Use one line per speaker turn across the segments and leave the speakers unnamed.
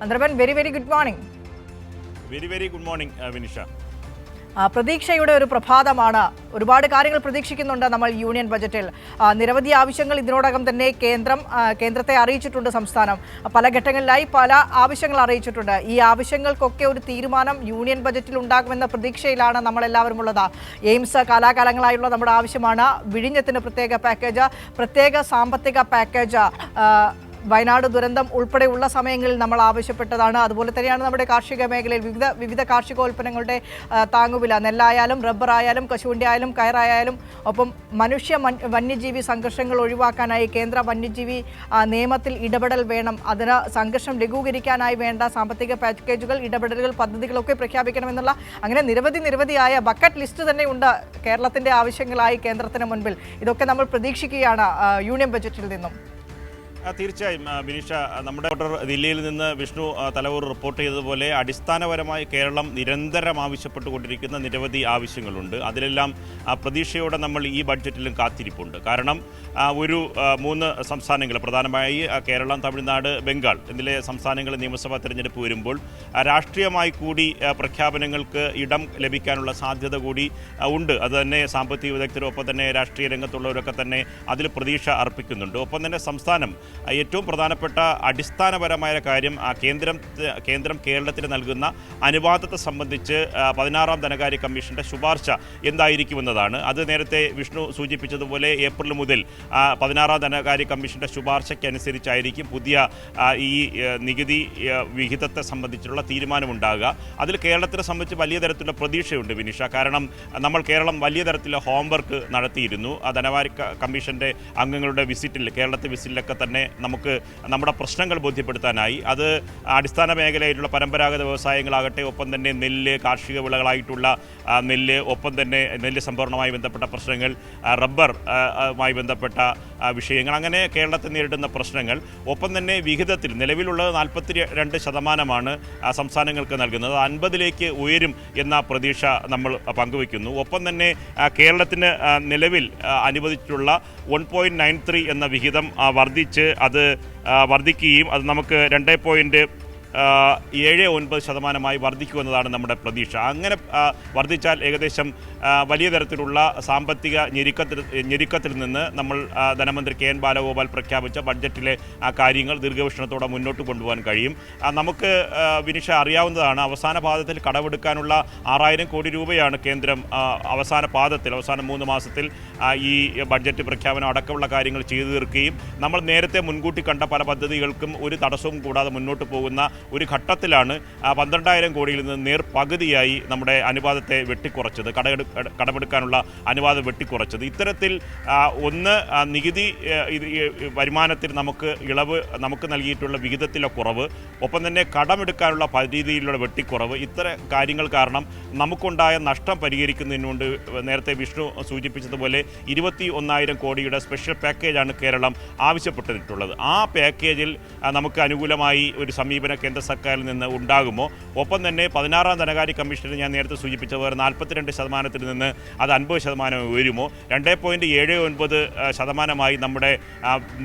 Andraban, very good morning.
Very good morning, Vinisha.
പ്രതീക്ഷയുടെ ഒരു പ്രഭാതമാണ്. ഒരുപാട് കാര്യങ്ങൾ പ്രതീക്ഷിക്കുന്നുണ്ട് നമ്മൾ യൂണിയൻ ബജറ്റിൽ. നിരവധി ആവശ്യങ്ങൾ ഇതിനോടകം തന്നെ കേന്ദ്രത്തെ അറിയിച്ചിട്ടുണ്ട്. സംസ്ഥാനം പല ഘട്ടങ്ങളിലായി പല ആവശ്യങ്ങൾ അറിയിച്ചിട്ടുണ്ട്. ഈ ആവശ്യങ്ങൾക്കൊക്കെ ഒരു തീരുമാനം യൂണിയൻ ബജറ്റിൽ ഉണ്ടാകുമെന്ന പ്രതീക്ഷയിലാണ് നമ്മളെല്ലാവരും ഉള്ളത്. എയിംസ് കാലാകാലങ്ങളായുള്ള നമ്മുടെ ആവശ്യമാണ്. വിഴിഞ്ഞത്തിന് പ്രത്യേക പാക്കേജ്, പ്രത്യേക സാമ്പത്തിക പാക്കേജ്, വയനാട് ദുരന്തം ഉൾപ്പെടെയുള്ള സമയങ്ങളിൽ നമ്മൾ ആവശ്യപ്പെട്ടതാണ്. അതുപോലെ തന്നെയാണ് നമ്മുടെ കാർഷിക മേഖലയിൽ വിവിധ കാർഷികോൽപ്പന്നങ്ങളുടെ താങ്ങുവില, നെല്ലായാലും റബ്ബറായാലും കശുവണ്ടി ആയാലും കയറായാലും, ഒപ്പം മനുഷ്യ വന്യജീവി സംഘർഷങ്ങൾ ഒഴിവാക്കാനായി കേന്ദ്ര വന്യജീവി നിയമത്തിൽ ഇടപെടൽ വേണം. അതിന് സംഘർഷം ലഘൂകരിക്കാനായി വേണ്ട സാമ്പത്തിക പാക്കേജുകൾ, ഇടപെടലുകൾ, പദ്ധതികളൊക്കെ പ്രഖ്യാപിക്കണമെന്നുള്ള അങ്ങനെ നിരവധിയായ ബക്കറ്റ് ലിസ്റ്റ് തന്നെ ഉണ്ട് കേരളത്തിൻ്റെ ആവശ്യങ്ങളായി കേന്ദ്രത്തിന് മുൻപിൽ. ഇതൊക്കെ നമ്മൾ പ്രതീക്ഷിക്കുകയാണ് യൂണിയൻ ബജറ്റിൽ നിന്നും.
തീർച്ചയായും ബിനീഷ, നമ്മുടെ ദില്ലിയിൽ നിന്ന് വിഷ്ണു തലവൂർ റിപ്പോർട്ട് ചെയ്തതുപോലെ അടിസ്ഥാനപരമായി കേരളം നിരന്തരം ആവശ്യപ്പെട്ടുകൊണ്ടിരിക്കുന്ന നിരവധി ആവശ്യങ്ങളുണ്ട്. അതിലെല്ലാം പ്രതീക്ഷയോടെ നമ്മൾ ഈ ബഡ്ജറ്റിലും കാത്തിരിപ്പുണ്ട്. കാരണം ഒരു 3 സംസ്ഥാനങ്ങൾ, പ്രധാനമായി കേരളം, തമിഴ്നാട്, ബംഗാൾ എന്നിലെ സംസ്ഥാനങ്ങൾ നിയമസഭാ തെരഞ്ഞെടുപ്പ് വരുമ്പോൾ രാഷ്ട്രീയമായി കൂടി പ്രഖ്യാപനങ്ങൾക്ക് ഇടം ലഭിക്കാനുള്ള സാധ്യത കൂടി ഉണ്ട്. അതുതന്നെ സാമ്പത്തിക വിദഗ്ധരും ഒപ്പം തന്നെ രാഷ്ട്രീയ രംഗത്തുള്ളവരൊക്കെ തന്നെ അതിൽ പ്രതീക്ഷ അർപ്പിക്കുന്നുണ്ട്. ഒപ്പം തന്നെ സംസ്ഥാനം ഏറ്റവും പ്രധാനപ്പെട്ട അടിസ്ഥാനപരമായ കാര്യം കേന്ദ്രം കേരളത്തിന് നൽകുന്ന അനുവാദത്തെ സംബന്ധിച്ച് 16ാം ധനകാര്യ കമ്മീഷന്റെ ശുപാർശ എന്തായിരിക്കുമെന്നതാണ്. അത് നേരത്തെ വിഷ്ണു സൂചിപ്പിച്ചതുപോലെ ഏപ്രിൽ മുതൽ 16ാം ധനകാര്യ കമ്മീഷന്റെ ശുപാർശയ്ക്കനുസരിച്ചായിരിക്കും പുതിയ ഈ നികുതി വിഹിതത്തെ സംബന്ധിച്ചുള്ള തീരുമാനമുണ്ടാകുക. അതിൽ കേരളത്തിനെ സംബന്ധിച്ച് വലിയ തരത്തിലുള്ള പ്രതീക്ഷയുണ്ട് വിനിഷ. കാരണം കേരളം വലിയ തരത്തിലുള്ള ഹോംവർക്ക് നടത്തിയിരുന്നു. ആ ധനകാര്യ കമ്മീഷന്റെ അംഗങ്ങളുടെ കേരളത്തെ വിസിറ്റിലൊക്കെ തന്നെ നമുക്ക് നമ്മുടെ പ്രശ്നങ്ങൾ ബോധ്യപ്പെടുത്താനായി. അത് അടിസ്ഥാന മേഖലയിലുള്ള പരമ്പരാഗത വ്യവസായങ്ങളാകട്ടെ, ഒപ്പം തന്നെ നെല്ല്, കാർഷിക വിളകളായിട്ടുള്ള നെല്ല്, ഒപ്പം തന്നെ നെല്ല് സംഭരണവുമായി ബന്ധപ്പെട്ട പ്രശ്നങ്ങൾ, റബ്ബറുമായി ബന്ധപ്പെട്ട വിഷയങ്ങൾ, അങ്ങനെ കേരളത്തിൽ നേരിടുന്ന പ്രശ്നങ്ങൾ, ഒപ്പം തന്നെ വിഹിതത്തിൽ നിലവിലുള്ളത് 42% സംസ്ഥാനങ്ങൾക്ക് നൽകുന്നത് 50ലേക്ക് ഉയരും എന്ന പ്രതീക്ഷ നമ്മൾ പങ്കുവയ്ക്കുന്നു. ഒപ്പം തന്നെ കേരളത്തിന് നിലവിൽ അനുവദിച്ചിട്ടുള്ള 1.93 എന്ന വിഹിതം വർദ്ധിക്കുകയും അത് നമുക്ക് 2.79% വർദ്ധിക്കുമെന്നതാണ് നമ്മുടെ പ്രതീക്ഷ. അങ്ങനെ വർദ്ധിച്ചാൽ ഏകദേശം വലിയ തരത്തിലുള്ള സാമ്പത്തിക ഞെരുക്കത്തിൽ നിന്ന് നമ്മൾ ധനമന്ത്രി കെ എൻ ബാലഗോപാൽ പ്രഖ്യാപിച്ച ബഡ്ജറ്റിലെ കാര്യങ്ങൾ ദീർഘവീക്ഷണത്തോടെ മുന്നോട്ട് കൊണ്ടുപോകാൻ കഴിയും. നമുക്ക് വിനിഷ അറിയാവുന്നതാണ്, അവസാന പാദത്തിൽ കടമെടുക്കാനുള്ള 6000 കോടി രൂപയാണ് കേന്ദ്രം അവസാന 3 മാസത്തിൽ ഈ ബഡ്ജറ്റ് പ്രഖ്യാപനം അടക്കമുള്ള കാര്യങ്ങൾ ചെയ്തു തീർക്കുകയും നമ്മൾ നേരത്തെ മുൻകൂട്ടി കണ്ട പല പദ്ധതികൾക്കും ഒരു തടസ്സവും കൂടാതെ മുന്നോട്ട് പോകുന്ന ഒരു ഘട്ടത്തിലാണ് 12000 കോടിയിൽ നിന്ന് പകുതിയായി നമ്മുടെ അനുവാദത്തെ വെട്ടിക്കുറച്ചത്, കടമെടുക്കാനുള്ള അനുവാദം വെട്ടിക്കുറച്ചത്. ഇത്തരത്തിൽ നികുതി വരുമാനത്തിൽ നമുക്ക് നൽകിയിട്ടുള്ള വിഹിതത്തിലെ കുറവ്, ഒപ്പം തന്നെ കടമെടുക്കാനുള്ള രീതിയിലുള്ള വെട്ടിക്കുറവ്, ഇത്തരം കാര്യങ്ങൾ കാരണം നമുക്കുണ്ടായ നഷ്ടം പരിഹരിക്കുന്നതിനുകൊണ്ട് നേരത്തെ വിഷ്ണു സൂചിപ്പിച്ചതുപോലെ 21,000 കോടിയുടെ സ്പെഷ്യൽ പാക്കേജാണ് കേരളം ആവശ്യപ്പെട്ടിട്ടുള്ളത്. ആ പാക്കേജിൽ നമുക്ക് അനുകൂലമായി ഒരു സമീപനം കേന്ദ്ര സർക്കാരിൽ നിന്ന് ഉണ്ടാകുമോ? ഒപ്പം തന്നെ 16ാം ധനകാര്യ കമ്മീഷനിൽ ഞാൻ നേരത്തെ സൂചിപ്പിച്ചതുപോലെ 42% നിന്ന് അത് 50% ഉയരുമോ? 2.79% നമ്മുടെ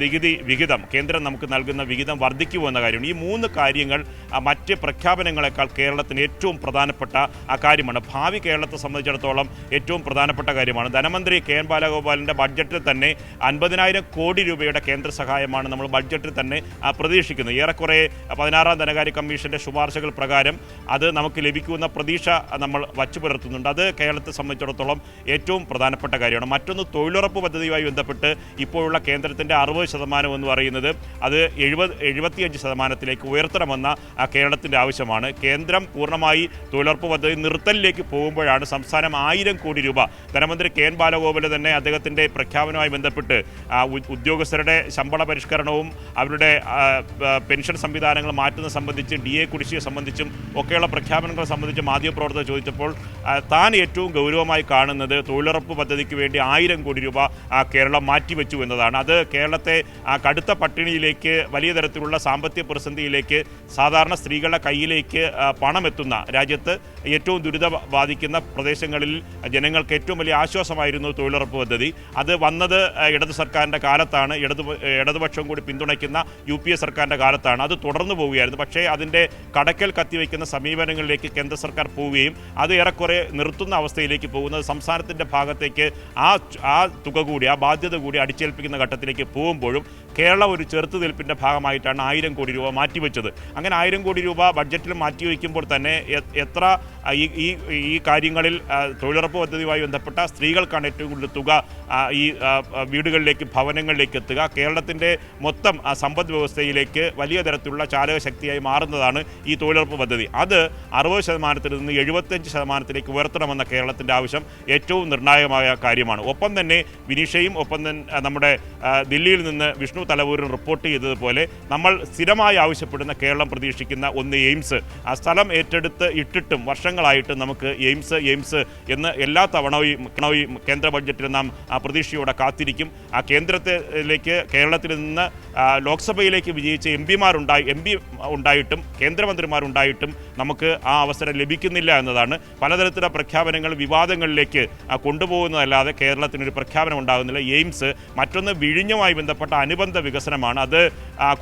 നികുതി വിഹിതം, കേന്ദ്രം നമുക്ക് നൽകുന്ന വിഹിതം വർദ്ധിക്കുമോ എന്ന കാര്യമാണ്. ഈ 3 കാര്യങ്ങൾ മറ്റ് പ്രഖ്യാപനങ്ങളെക്കാൾ കേരളത്തിന് ഏറ്റവും പ്രധാനപ്പെട്ട കാര്യമാണ്. ഭാവി കേരളത്തെ സംബന്ധിച്ചിടത്തോളം ഏറ്റവും പ്രധാനപ്പെട്ട കാര്യമാണ്. ധനമന്ത്രി കെ എൻ ബാലഗോപാലിൻ്റെ ബഡ്ജറ്റിൽ തന്നെ 50,000 കോടി രൂപയുടെ കേന്ദ്ര സഹായമാണ് നമ്മൾ ബഡ്ജറ്റിൽ തന്നെ പ്രതീക്ഷിക്കുന്നത്. ഏറെക്കുറെ 16ാം ധനകാര്യ കമ്മീഷന്റെ ശുപാർശകൾ പ്രകാരം അത് നമുക്ക് ലഭിക്കുന്ന പ്രതീക്ഷ നമ്മൾ വച്ചു പുലർത്തുന്നുണ്ട്. അത് കേരളത്തെ സംബന്ധിച്ചിടത്തോളം ഏറ്റവും പ്രധാനപ്പെട്ട കാര്യമാണ്. മറ്റൊന്ന്, തൊഴിലുറപ്പ് പദ്ധതിയുമായി ബന്ധപ്പെട്ട് ഇപ്പോഴുള്ള കേന്ദ്രത്തിൻ്റെ 60% എന്ന് പറയുന്നത് അത് 75% ഉയർത്തണമെന്ന കേരളത്തിൻ്റെ ആവശ്യമാണ്. കേന്ദ്രം പൂർണ്ണമായി തൊഴിലുറപ്പ് പദ്ധതി നിർത്തലിലേക്ക് പോകുമ്പോഴാണ് സംസ്ഥാനം 1000 കോടി രൂപ ധനമന്ത്രി കെ എൻ ബാലഗോപാൽ തന്നെ അദ്ദേഹത്തിൻ്റെ പ്രഖ്യാപനവുമായി ബന്ധപ്പെട്ട് ഉദ്യോഗസ്ഥരുടെ ശമ്പള പരിഷ്കരണവും അവരുടെ പെൻഷൻ സംവിധാനങ്ങൾ മാറ്റുന്നത് സംബന്ധിച്ച്, DA കുടിശ്ശിക സംബന്ധിച്ചും ഒക്കെയുള്ള പ്രഖ്യാപനങ്ങളെ സംബന്ധിച്ച് മാധ്യമപ്രവർത്തകർ ചോദിച്ചപ്പോൾ താൻ ഏറ്റവും ഗൗരവമായി കാണുന്നത് തൊഴിലുറപ്പ് പദ്ധതിക്ക് വേണ്ടി 1000 കോടി രൂപ കേരളം മാറ്റിവെച്ചു എന്നതാണ്. അത് കേരളത്തെ കടുത്ത പട്ടിണിയിലേക്ക്, വലിയ തരത്തിലുള്ള സാമ്പത്തിക പ്രതിസന്ധിയിലേക്ക്, സാധാരണ സ്ത്രീകളുടെ കയ്യിലേക്ക് പണമെത്തുന്ന, രാജ്യത്ത് ഏറ്റവും ദുരിതം ബാധിക്കുന്ന പ്രദേശങ്ങളിൽ ജനങ്ങൾക്ക് ഏറ്റവും വലിയ ആശ്വാസമായിരുന്നു തൊഴിലുറപ്പ് പദ്ധതി. അത് വന്നത് ഇടതു സർക്കാരിൻ്റെ കാലത്താണ്, ഇടതുപക്ഷം കൂടി പിന്തുണയ്ക്കുന്ന UPA സർക്കാരിൻ്റെ കാലത്താണ്. അത് തുടർന്നു പോവുകയായിരുന്നു. പക്ഷേ അതിൻ്റെ കടക്കൽ കത്തിവയ്ക്കുന്ന സമീപനങ്ങളിലേക്ക് കേന്ദ്ര സർക്കാർ പോവുകയും അത് ഏറെക്കുറെ നിർത്തുന്ന അവസ്ഥയിലേക്ക് പോകുന്നത് സംസ്ഥാനത്തിൻ്റെ ഭാഗത്തേക്ക് ആ തുക കൂടി, ആ ബാധ്യത കൂടി അടിച്ചേൽപ്പിക്കുന്ന ഘട്ടത്തിലേക്ക് പോകുമ്പോഴും കേരളം ഒരു ചെറുത്തുനിൽപ്പിൻ്റെ ഭാഗമായിട്ടാണ് 1000 കോടി രൂപ മാറ്റിവെച്ചത്. അങ്ങനെ 1000 കോടി രൂപ ബഡ്ജറ്റിൽ മാറ്റിവെക്കുമ്പോൾ തന്നെ എത്ര ഈ കാര്യങ്ങളിൽ തൊഴിലുറപ്പ് പദ്ധതിയുമായി ബന്ധപ്പെട്ട സ്ത്രീകൾക്കാണ് ഏറ്റവും കൂടുതൽ തുക ഈ വീടുകളിലേക്ക്, ഭവനങ്ങളിലേക്ക് എത്തുക. കേരളത്തിൻ്റെ മൊത്തം സമ്പദ് വ്യവസ്ഥയിലേക്ക് വലിയ തരത്തിലുള്ള ചാലകശക്തിയായി മാറുന്നതാണ് ഈ തൊഴിലുറപ്പ് പദ്ധതി. അത് 60% നിന്ന് 75% ഉയർത്തണമെന്ന കേരളത്തിൻ്റെ ആവശ്യം ഏറ്റവും നിർണായകമായ കാര്യമാണ്. ഒപ്പം തന്നെ വിനീഷയും ഒപ്പം തന്നെ നമ്മുടെ ദില്ലിയിൽ നിന്ന് വിഷ്ണു തലവൂരും റിപ്പോർട്ട് ചെയ്തതുപോലെ നമ്മൾ സ്ഥിരമായി ആവശ്യപ്പെടുന്ന, കേരളം പ്രതീക്ഷിക്കുന്ന ഒന്ന് എയിംസ്. ആ സ്ഥലം ഏറ്റെടുത്ത് ഇട്ടിട്ടും വർഷങ്ങളായിട്ട് നമുക്ക് എയിംസ് എന്ന് എല്ലാ തവണയും കേന്ദ്ര ബഡ്ജറ്റിൽ നാം പ്രതീക്ഷയോടെ കാത്തിരിക്കും. ആ കേരളത്തിൽ നിന്ന് ലോക്സഭയിലേക്ക് വിജയിച്ച MP ഉണ്ടായിട്ടും കേന്ദ്രമന്ത്രിമാരുണ്ടായിട്ടും നമുക്ക് ആ അവസരം ലഭിക്കുന്നില്ല എന്നതാണ്. പലതരത്തിലുള്ള പ്രഖ്യാപനങ്ങൾ വിവാദങ്ങളിലേക്ക് കൊണ്ടുപോകുന്നതല്ലാതെ കേരളത്തിനൊരു പ്രഖ്യാപനം ഉണ്ടാകുന്നില്ല. എയിംസ്, മറ്റൊന്ന് വിഴിഞ്ഞുമായി ബന്ധപ്പെട്ട അനുബന്ധ വികസനമാണ്. അത്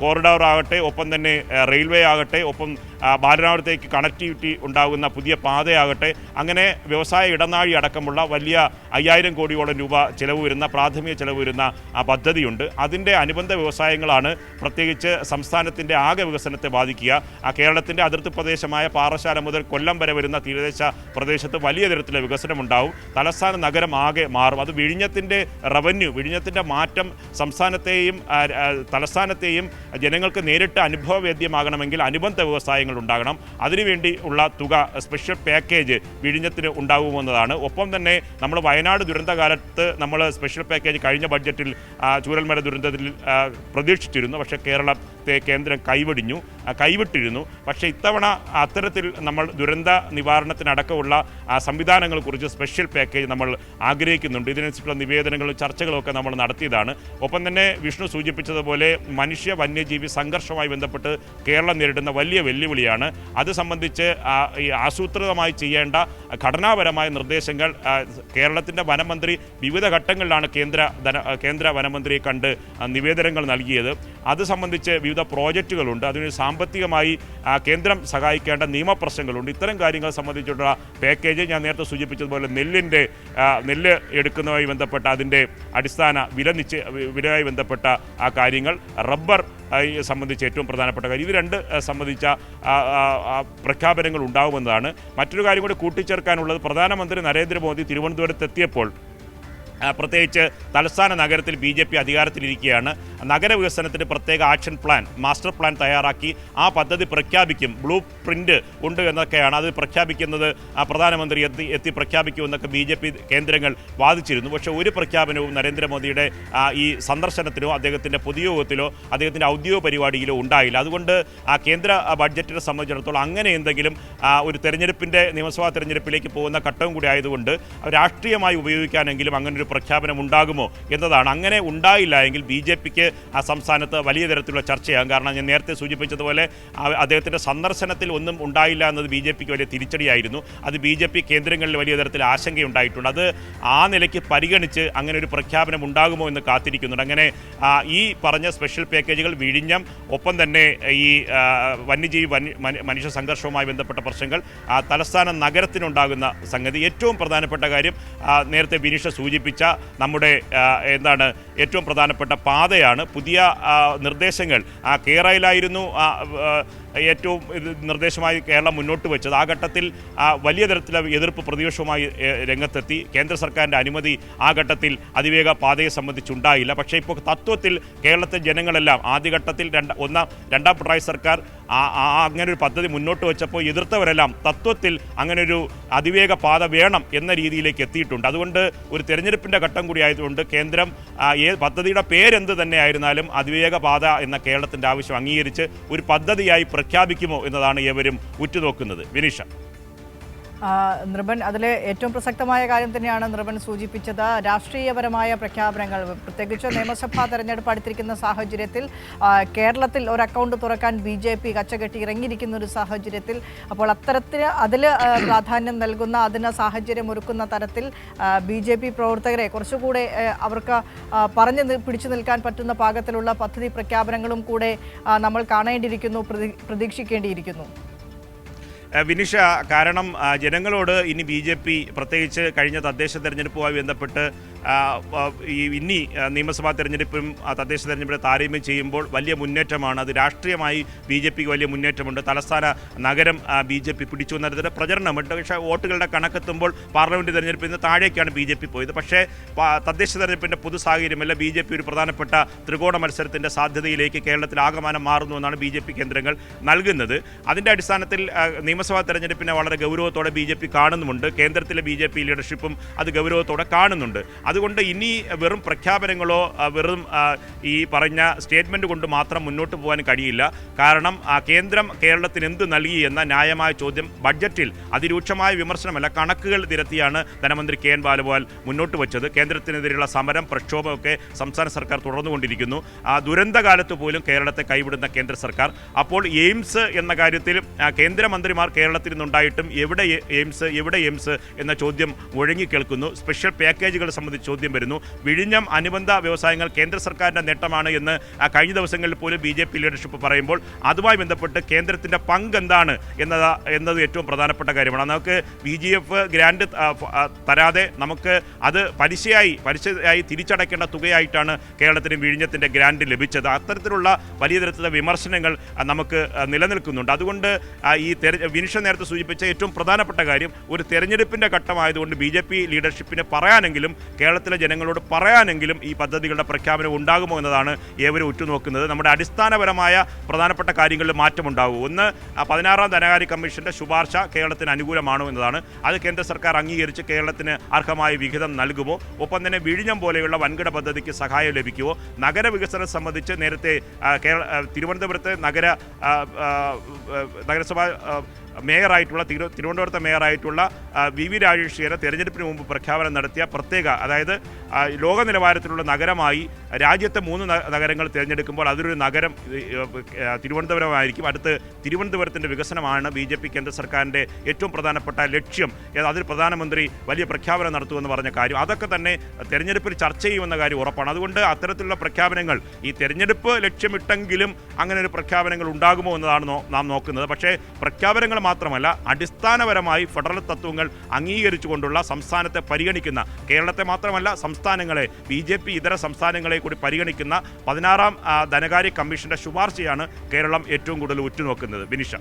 കോറിഡോർ ആകട്ടെ, ഒപ്പം തന്നെ റെയിൽവേ ആകട്ടെ, ഒപ്പം ബാലനാവരത്തേക്ക് കണക്ടിവിറ്റി ഉണ്ടാകുന്ന പുതിയ പാതയാകട്ടെ, അങ്ങനെ വ്യവസായ ഇടനാഴി അടക്കമുള്ള വലിയ 5000 കോടിയോളം രൂപ പ്രാഥമിക ചിലവ് വരുന്ന പദ്ധതിയുണ്ട്. അതിൻ്റെ അനുബന്ധ വ്യവസായങ്ങളാണ് പ്രത്യേകിച്ച് സംസ്ഥാനത്തിൻ്റെ ആകെ വികസനത്തെ ബാധിക്കുക. കേരളത്തിൻ്റെ അതിർത്തി പ്രദേശമായ പാറശാല മുതൽ കൊല്ലം വരെ വരുന്ന തീരദേശ പ്രദേശത്ത് വലിയ തരത്തിലുള്ള വികസനമുണ്ടാവും. തലസ്ഥാന നഗരം ആകെ മാറും. അത് വിഴിഞ്ഞത്തിൻ്റെ വിഴിഞ്ഞത്തിൻ്റെ മാറ്റം സംസ്ഥാനത്തെയും തലസ്ഥാനത്തെയും ജനങ്ങൾക്ക് നേരിട്ട് അനുഭവവേദ്യമാകണമെങ്കിൽ അനുബന്ധ വ്യവസായങ്ങൾ ഉണ്ടാകണം. അതിനുവേണ്ടി ഉള്ള തുക, സ്പെഷ്യൽ പാക്കേജ് വിഴിഞ്ഞത്തിന് ഉണ്ടാകുമെന്നതാണ്. ഒപ്പം തന്നെ നമ്മൾ വയനാട് ദുരന്തകാലത്ത് നമ്മൾ സ്പെഷ്യൽ പാക്കേജ് കഴിഞ്ഞ ബഡ്ജറ്റിൽ ചൂരൽമല ദുരന്തത്തിൽ പ്രതീക്ഷിച്ചിരുന്നു. പക്ഷേ കേന്ദ്രം കൈവിട്ടിരുന്നു. പക്ഷേ ഇത്തവണ അത്തരത്തിൽ നമ്മൾ ദുരന്ത നിവാരണത്തിനടക്കമുള്ള സംവിധാനങ്ങളെക്കുറിച്ച് സ്പെഷ്യൽ പാക്കേജ് നമ്മൾ ആഗ്രഹിക്കുന്നുണ്ട്. ഇതിനനുസരിച്ചുള്ള നിവേദനങ്ങളും ചർച്ചകളും ഒക്കെ നമ്മൾ നടത്തിയതാണ്. ഒപ്പം തന്നെ വിഷ്ണു സൂചിപ്പിച്ചതുപോലെ മനുഷ്യ വന്യജീവി സംഘർഷവുമായി ബന്ധപ്പെട്ട് കേരളം നേരിടുന്ന വലിയ വെല്ലുവിളിയാണ്. അത് സംബന്ധിച്ച് ആസൂത്രിതമായി ചെയ്യേണ്ട ഘടനാപരമായ നിർദ്ദേശങ്ങൾ കേരളത്തിൻ്റെ വനമന്ത്രി വിവിധ ഘട്ടങ്ങളിലാണ് കേന്ദ്ര വനമന്ത്രിയെ കണ്ട് നിവേദനങ്ങൾ നൽകിയത്. അത് സംബന്ധിച്ച് വിവിധ പ്രോജക്റ്റുകളുണ്ട്. അതിന് സാമ്പത്തികമായി കേന്ദ്രം സഹായിക്കേണ്ട നിയമപ്രശ്നങ്ങളുണ്ട്. ഇത്തരം കാര്യങ്ങൾ സംബന്ധിച്ചിട്ടുള്ള പാക്കേജ് ഞാൻ നേരത്തെ സൂചിപ്പിച്ചതുപോലെ നെല്ല് എടുക്കുന്നതുമായി ബന്ധപ്പെട്ട അതിൻ്റെ അടിസ്ഥാന വിലയുമായി ബന്ധപ്പെട്ട ആ കാര്യങ്ങൾ, റബ്ബർ സംബന്ധിച്ച് ഏറ്റവും പ്രധാനപ്പെട്ട കാര്യം, ഇത് രണ്ട് സംബന്ധിച്ച പ്രഖ്യാപനങ്ങൾ ഉണ്ടാകുമെന്നതാണ്. മറ്റൊരു കാര്യം കൂടി കൂട്ടിച്ചേർക്കാനുള്ളത്, പ്രധാനമന്ത്രി നരേന്ദ്രമോദി തിരുവനന്തപുരത്തെത്തിയപ്പോൾ പ്രത്യേകിച്ച് തലസ്ഥാന നഗരത്തിൽ BJP അധികാരത്തിലിരിക്കുകയാണ്. നഗരവികസനത്തിന് പ്രത്യേക ആക്ഷൻ പ്ലാൻ, മാസ്റ്റർ പ്ലാൻ തയ്യാറാക്കി ആ പദ്ധതി പ്രഖ്യാപിക്കും, ബ്ലൂ പ്രിൻ്റ് ഉണ്ട് എന്നൊക്കെയാണ്. അത് പ്രഖ്യാപിക്കുന്നത് പ്രധാനമന്ത്രി എത്തി പ്രഖ്യാപിക്കുമെന്നൊക്കെ BJP കേന്ദ്രങ്ങൾ വാദിച്ചിരുന്നു. പക്ഷേ ഒരു പ്രഖ്യാപനവും നരേന്ദ്രമോദിയുടെ ഈ സന്ദർശനത്തിനോ അദ്ദേഹത്തിൻ്റെ പൊതുയോഗത്തിലോ അദ്ദേഹത്തിൻ്റെ ഔദ്യോഗിക പരിപാടിയിലോ ഉണ്ടായില്ല. അതുകൊണ്ട് കേന്ദ്ര ബഡ്ജറ്റിനെ സംബന്ധിച്ചിടത്തോളം അങ്ങനെ എന്തെങ്കിലും ഒരു നിയമസഭാ തെരഞ്ഞെടുപ്പിലേക്ക് പോകുന്ന ഘട്ടവും കൂടി ആയതുകൊണ്ട് രാഷ്ട്രീയമായി ഉപയോഗിക്കാനെങ്കിലും അങ്ങനെ പ്രഖ്യാപനം ഉണ്ടാകുമോ എന്നതാണ്. അങ്ങനെ ഉണ്ടായില്ല എങ്കിൽ BJPക്ക് ആ സംസ്ഥാനത്ത് വലിയ തരത്തിലുള്ള ചർച്ചയാകും. കാരണം ഞാൻ നേരത്തെ സൂചിപ്പിച്ചതുപോലെ അദ്ദേഹത്തിൻ്റെ സന്ദർശനത്തിൽ ഒന്നും ഉണ്ടായില്ല എന്നത് BJPക്ക് വലിയ തിരിച്ചടിയായിരുന്നു. അത് BJP കേന്ദ്രങ്ങളിൽ വലിയ തരത്തിൽ ആശങ്കയുണ്ടായിട്ടുണ്ട്. അത് ആ നിലയ്ക്ക് പരിഗണിച്ച് അങ്ങനെ ഒരു പ്രഖ്യാപനം ഉണ്ടാകുമോ എന്ന് കാത്തിരിക്കുന്നുണ്ട്. അങ്ങനെ ഈ പറഞ്ഞ സ്പെഷ്യൽ പാക്കേജുകൾ വിഴിഞ്ഞം, ഒപ്പം തന്നെ ഈ വന്യജീവി മനുഷ്യ സംഘർഷവുമായി ബന്ധപ്പെട്ട പ്രശ്നങ്ങൾ, തലസ്ഥാന നഗരത്തിനുണ്ടാകുന്ന സംഗതി, ഏറ്റവും പ്രധാനപ്പെട്ട കാര്യം നേരത്തെ വിനീഷ സൂചിപ്പിച്ച നമ്മുടെ ഏറ്റവും പ്രധാനപ്പെട്ട പാതയാണ്. പുതിയ നിർദ്ദേശങ്ങൾ കേരളയിലായിരുന്നു ഏറ്റവും നിർദ്ദേശമായി കേരളം മുന്നോട്ട് വെച്ചത്. ആ ഘട്ടത്തിൽ വലിയ തരത്തിലുള്ള എതിർപ്പ് പ്രതിപക്ഷവുമായി രംഗത്തെത്തി. കേന്ദ്ര സർക്കാരിൻ്റെ അനുമതി ആ ഘട്ടത്തിൽ അതിവേഗ പാതയെ സംബന്ധിച്ചുണ്ടായില്ല. പക്ഷേ ഇപ്പോൾ തത്വത്തിൽ കേരളത്തിലെ ജനങ്ങളെല്ലാം ആദ്യഘട്ടത്തിൽ രണ്ടാം പിണറായി സർക്കാർ അങ്ങനൊരു പദ്ധതി മുന്നോട്ട് വെച്ചപ്പോൾ എതിർത്തവരെല്ലാം തത്വത്തിൽ അങ്ങനൊരു അതിവേഗ പാത വേണം എന്ന രീതിയിലേക്ക് എത്തിയിട്ടുണ്ട്. അതുകൊണ്ട് ഒരു തെരഞ്ഞെടുപ്പിൻ്റെ ഘട്ടം കൂടി ആയതുകൊണ്ട് കേന്ദ്രം പദ്ധതിയുടെ പേരെന്ത് തന്നെ ആയിരുന്നാലും അതിവേഗ പാത എന്ന കേരളത്തിൻ്റെ ആവശ്യം അംഗീകരിച്ച് ഒരു പദ്ധതിയായി പ്രഖ്യാപിക്കുമോ എന്നതാണ് ഏവരും ഉറ്റുനോക്കുന്നത്. വിനീഷ.
നൃപൻ, അതിലെ ഏറ്റവും പ്രസക്തമായ കാര്യം തന്നെയാണ് നൃപൻ സൂചിപ്പിച്ചത്. രാഷ്ട്രീയപരമായ പ്രഖ്യാപനങ്ങൾ, പ്രത്യേകിച്ച് നിയമസഭാ തെരഞ്ഞെടുപ്പ് അടുത്തിരിക്കുന്ന സാഹചര്യത്തിൽ കേരളത്തിൽ ഒരു അക്കൗണ്ട് തുറക്കാൻ BJP കച്ചകെട്ടി ഇറങ്ങിയിരിക്കുന്ന ഒരു സാഹചര്യത്തിൽ, അപ്പോൾ അത്തരത്തിന് അതിൽ പ്രാധാന്യം നൽകുന്ന, അതിന് സാഹചര്യം ഒരുക്കുന്ന തരത്തിൽ BJP പ്രവർത്തകരെ കുറച്ചുകൂടെ അവർക്ക് പിടിച്ചു നിൽക്കാൻ പറ്റുന്ന പാകത്തിലുള്ള പദ്ധതി പ്രഖ്യാപനങ്ങളും കൂടെ നമ്മൾ കാണേണ്ടിയിരിക്കുന്നു, പ്രതീക്ഷിക്കേണ്ടിയിരിക്കുന്നു.
വിനിഷ, കാരണം ജനങ്ങളോട് ഇനി BJP പ്രത്യേകിച്ച് കഴിഞ്ഞ തദ്ദേശ തെരഞ്ഞെടുപ്പുമായി ബന്ധപ്പെട്ട് ഇനി നിയമസഭാ തെരഞ്ഞെടുപ്പും തദ്ദേശ തെരഞ്ഞെടുപ്പിനെ താരതമ്യം ചെയ്യുമ്പോൾ വലിയ മുന്നേറ്റമാണ്. അത് രാഷ്ട്രീയമായി BJPക്ക് വലിയ മുന്നേറ്റമുണ്ട്. തലസ്ഥാന നഗരം BJP പിടിച്ചു എന്നതിൻ്റെ പ്രചരണമുണ്ട്. പക്ഷേ വോട്ടുകളുടെ കണക്കെത്തുമ്പോൾ പാർലമെൻറ്റ് തെരഞ്ഞെടുപ്പിൽ നിന്ന് താഴേക്കാണ് BJP പോയത്. പക്ഷേ തദ്ദേശ തെരഞ്ഞെടുപ്പിൻ്റെ പൊതു സാഹചര്യമല്ല BJP ഒരു പ്രധാനപ്പെട്ട ത്രികോണ മത്സരത്തിൻ്റെ സാധ്യതയിലേക്ക് കേരളത്തിൽ ആകമാനം മാറുന്നു എന്നാണ് BJP കേന്ദ്രങ്ങൾ നൽകുന്നത്. അതിൻ്റെ അടിസ്ഥാനത്തിൽ നിയമസഭാ തെരഞ്ഞെടുപ്പിനെ വളരെ ഗൗരവത്തോടെ BJP കാണുന്നുമുണ്ട്. കേന്ദ്രത്തിലെ BJP ലീഡർഷിപ്പും അത് ഗൗരവത്തോടെ കാണുന്നുണ്ട്. അതുകൊണ്ട് ഇനി വെറും പ്രഖ്യാപനങ്ങളോ വെറും ഈ പറഞ്ഞ സ്റ്റേറ്റ്മെൻറ്റ് കൊണ്ട് മാത്രം മുന്നോട്ട് പോകാൻ കഴിയില്ല. കാരണം കേന്ദ്രം കേരളത്തിന് എന്ത് നൽകി എന്ന ന്യായമായ ചോദ്യം ബഡ്ജറ്റിൽ അതിരൂക്ഷമായ വിമർശനമല്ല, കണക്കുകൾ നിരത്തിയാണ് ധനമന്ത്രി KN ബാലഗോപാൽ മുന്നോട്ട് വച്ചത്. കേന്ദ്രത്തിനെതിരെയുള്ള സമരം, പ്രക്ഷോഭമൊക്കെ സംസ്ഥാന സർക്കാർ തുടർന്നുകൊണ്ടിരിക്കുന്നു. ദുരന്തകാലത്ത് പോലും കേരളത്തെ കൈവിടുന്ന കേന്ദ്ര സർക്കാർ. അപ്പോൾ എയിംസ് എന്ന കാര്യത്തിൽ കേന്ദ്രമന്ത്രിമാർ കേരളത്തിൽ നിന്നുണ്ടായിട്ടും എവിടെ എയിംസ് എന്ന ചോദ്യം മുഴങ്ങിക്കേൾക്കുന്നു. സ്പെഷ്യൽ പാക്കേജുകൾ സംബന്ധിച്ച് ചോദ്യം വരുന്നു. വിഴിഞ്ഞം അനുബന്ധ വ്യവസായങ്ങൾ കേന്ദ്ര സർക്കാരിൻ്റെ നേട്ടമാണ് എന്ന് കഴിഞ്ഞ ദിവസങ്ങളിൽ പോലും BJP ലീഡർഷിപ്പ് പറയുമ്പോൾ അതുമായി ബന്ധപ്പെട്ട് കേന്ദ്രത്തിൻ്റെ പങ്ക് എന്താണ് എന്നത് ഏറ്റവും പ്രധാനപ്പെട്ട കാര്യമാണ്. നമുക്ക് VGF ഗ്രാൻഡ് തരാതെ നമുക്ക് അത് പലിശയായി തിരിച്ചടയ്ക്കേണ്ട തുകയായിട്ടാണ് കേരളത്തിന് വിഴിഞ്ഞത്തിൻ്റെ ഗ്രാൻഡ് ലഭിച്ചത്. അത്തരത്തിലുള്ള വലിയ തരത്തിലുള്ള വിമർശനങ്ങൾ നമുക്ക് നിലനിൽക്കുന്നുണ്ട്. അതുകൊണ്ട് ഈ വിനിഷ നേരത്തെ സൂചിപ്പിച്ച ഏറ്റവും പ്രധാനപ്പെട്ട കാര്യം, ഒരു തെരഞ്ഞെടുപ്പിൻ്റെ ഘട്ടമായതുകൊണ്ട് BJP ലീഡർഷിപ്പിന് പറയാനെങ്കിലും, കേരളത്തിലെ ജനങ്ങളോട് പറയാനെങ്കിലും ഈ പദ്ധതികളുടെ പ്രഖ്യാപനം ഉണ്ടാകുമോ എന്നതാണ് ഏവരും ഉറ്റുനോക്കുന്നത്. നമ്മുടെ അടിസ്ഥാനപരമായ പ്രധാനപ്പെട്ട കാര്യങ്ങളിൽ മാറ്റമുണ്ടാകും. ഒന്ന്, 16ാം ധനകാര്യ കമ്മീഷൻ്റെ ശുപാർശ കേരളത്തിന് അനുകൂലമാണോ എന്നതാണ്. അത് കേന്ദ്ര സർക്കാർ അംഗീകരിച്ച് കേരളത്തിന് അർഹമായ വിഹിതം നൽകുമോ? ഒപ്പം തന്നെ വിഴിഞ്ഞം പോലെയുള്ള വൻകിട പദ്ധതിക്ക് സഹായം ലഭിക്കുമോ? നഗരവികസനം സംബന്ധിച്ച് നേരത്തെ തിരുവനന്തപുരത്തെ നഗരസഭ മേയറായിട്ടുള്ള തിരുവനന്തപുരത്തെ മേയറായിട്ടുള്ള VV രാജേഷിനെ തെരഞ്ഞെടുപ്പിന് മുമ്പ് പ്രഖ്യാപനം നടത്തിയ പ്രത്യേക, അതായത് ലോക നിലവാരത്തിലുള്ള നഗരമായി രാജ്യത്തെ 3 നഗരങ്ങൾ തിരഞ്ഞെടുക്കുമ്പോൾ അതിലൊരു നഗരം തിരുവനന്തപുരമായിരിക്കും. അടുത്ത് തിരുവനന്തപുരത്തിൻ്റെ വികസനമാണ് BJP കേന്ദ്ര സർക്കാരിൻ്റെ ഏറ്റവും പ്രധാനപ്പെട്ട ലക്ഷ്യം. അതിൽ പ്രധാനമന്ത്രി വലിയ പ്രഖ്യാപനം നടത്തുമെന്ന് പറഞ്ഞ കാര്യം, അതൊക്കെ തന്നെ തെരഞ്ഞെടുപ്പിൽ ചർച്ച ചെയ്യുമെന്ന കാര്യം ഉറപ്പാണ്. അതുകൊണ്ട് അത്തരത്തിലുള്ള പ്രഖ്യാപനങ്ങൾ ഈ തെരഞ്ഞെടുപ്പ് ലക്ഷ്യമിട്ടെങ്കിലും അങ്ങനെ ഒരു പ്രഖ്യാപനങ്ങൾ ഉണ്ടാകുമോ എന്നതാണ് നാം നോക്കുന്നത്. പക്ഷേ പ്രഖ്യാപനങ്ങൾ മാത്രമല്ല, അടിസ്ഥാനപരമായി ഫെഡറൽ തത്വങ്ങൾ അംഗീകരിച്ചുകൊണ്ടുള്ള സംസ്ഥാനത്തെ പരിഗണിക്കുന്ന, കേരളത്തെ മാത്രമല്ല സംസ്ഥാനങ്ങളെ, BJP ഇതര സംസ്ഥാനങ്ങളെ കൂടി പരിഗണിക്കുന്ന 16ാം ധനകാര്യ കമ്മീഷന്റെ ശുപാർശയാണ് കേരളം ഏറ്റവും കൂടുതൽ ഉറ്റുനോക്കുന്നത്. ബിനിഷ.